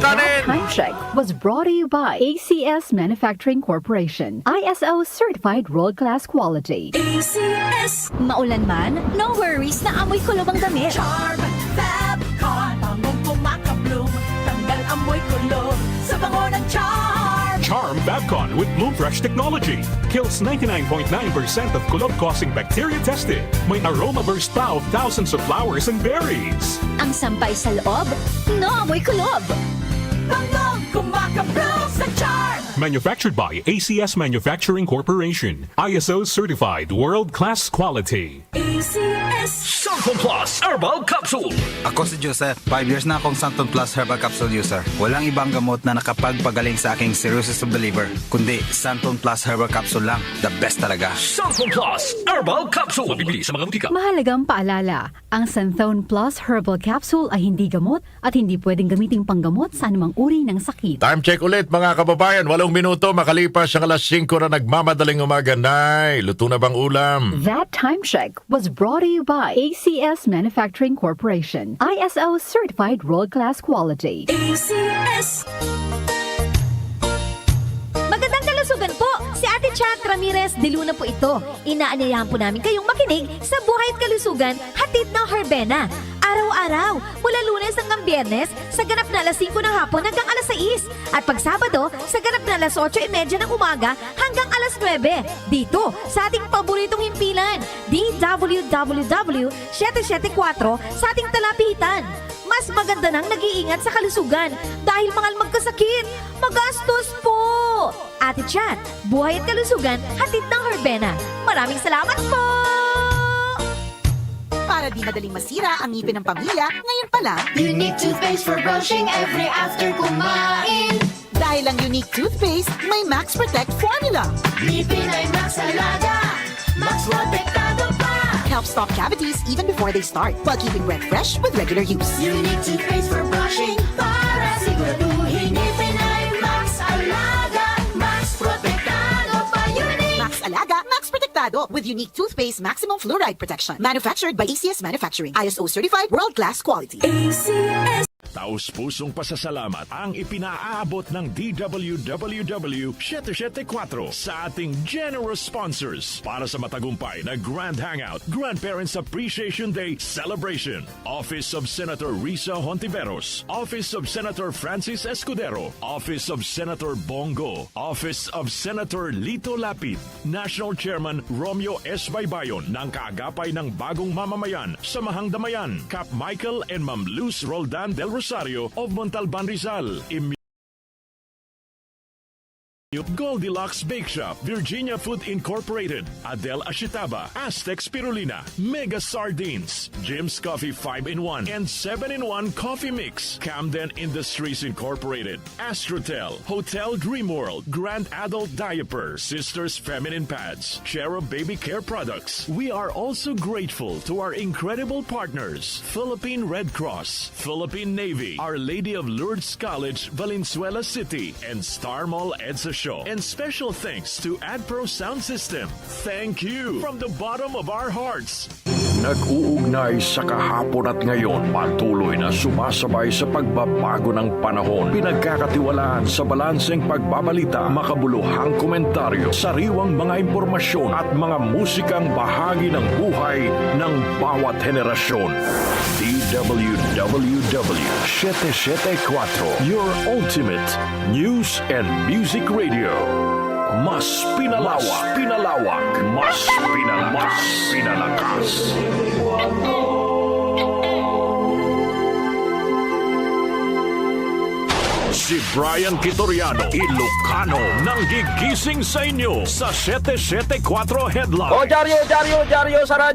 alalahanin. Time check was brought to you by ACS Manufacturing Corporation. ISO certified world-class quality. ACS. Maulan man, no worries na amoy kulob ang damit. Charm Fabcon. Bangong kumakabloom. Tanggal amoy kulob sa bango ng Charm. Charm Fabcon with Bloomfresh technology kills 99.9% of kulob-causing bacteria tested. May aroma burst pa of thousands of flowers and berries. Ang sampay sa loob, no amoy kulob. Bangong kumakabloom sa Charm. Manufactured by ACS Manufacturing Corporation. ISO certified world-class quality. ACS. Santon Plus Herbal Capsule. Ako si Joseph. 5 years na akong Santon Plus Herbal Capsule user. Walang ibang gamot na nakapagpagaling sa aking cirrhosis of the liver, kundi Santon Plus Herbal Capsule lang. The best talaga. Santon Plus Herbal Capsule. Mabibili sa mga butika. Mahalagang paalala, ang Santhone Plus Herbal Capsule ay hindi gamot at hindi pwedeng gamiting panggamot sa anumang uri ng sakit. Time check ulit mga kababayan. 8 minuto makalipas ang alas 5 na nagmamadaling umaga. Nay, luto na bang ulam? That time check was brought to you by ACS Manufacturing Corporation. ISO certified world-class quality. ACS. Magandang kalusugan po! Si Ate Chat Ramirez de Luna po ito. Inaanyayahan po namin kayong makinig sa Buhay at Kalusugan, hatid ng Herbena. Araw-araw, mula Lunes hanggang Biyernes, sa ganap na alas 5 ng hapon hanggang alas 6. At pag Sabado, sa ganap na alas 8:30 ng umaga hanggang alas 9. Dito, sa ating paboritong himpilan, DWWW 774 sa ating talapitan. Mas maganda nang nag-iingat sa kalusugan dahil mahal magkasakit. Magastos po! Ate Chat, Buhay at Kalusugan, hatid ng Herbena. Maraming salamat po! Para di madaling masira ang ngipin ng pamilya, ngayon pa lang, Unique toothpaste for brushing every after kumain. dahil ang unique toothpaste, may Max Protect formula. Ngipin ay Max Alaga. Max Protektado pa. Helps stop cavities even before they start, while keeping breath fresh with regular use. Unique toothpaste for brushing para siguraduhin ngipin ay Max Alaga. Max Protektado pa. Unique. Max Alaga, Max Protectado with unique toothpaste maximum fluoride protection. Manufactured by ACS Manufacturing. ISO certified world-class quality. ACS. Taus-pusong pasasalamat ang ipinaaabot ng DWWW 774 sa ating generous sponsors para sa matagumpay na Grand Hangout, Grandparents Appreciation Day Celebration. Office of Senator Risa Hontiveros, Office of Senator Francis Escudero, Office of Senator Bongo, Office of Senator Lito Lapid, National Chairman Romeo S. Baybayon ng kaagapay ng bagong mamamayan sa Mahang Damayan, Cap Michael and Ma'am Luz Roldan del Rosario of Montalban Rizal. Goldilocks Bake Shop, Virginia Food Incorporated, Adel Ashitaba, Aztec Spirulina, Mega Sardines, Jim's Coffee 5-in-1 and 7-in-1 Coffee Mix, Camden Industries Incorporated, Astrotel, Hotel Dreamworld, Grand Adult Diaper, Sisters Feminine Pads, Cherub Baby Care Products. We are also grateful to our incredible partners, Philippine Red Cross, Philippine Navy, Our Lady of Lourdes College, Valenzuela City, and Star Mall EDSA Show. And special thanks to AdPro Sound System. Thank you from the bottom of our hearts. Nag-uugnay sa kahapon at ngayon, patuloy na sumasabay sa pagbabago ng panahon. Pinagkakatiwalaan sa balanseng pagbabalita, makabuluhang komentaryo, sariwang mga impormasyon at mga musikang bahagi ng buhay ng bawat henerasyon. DWWW 774, your ultimate news and music radio. Mas pinalawak, mas pinalakas. Si Brian Kitoriano, Ilocano, nang gigising sa inyo sa 774 Headline. O, Jaryo sa radyo.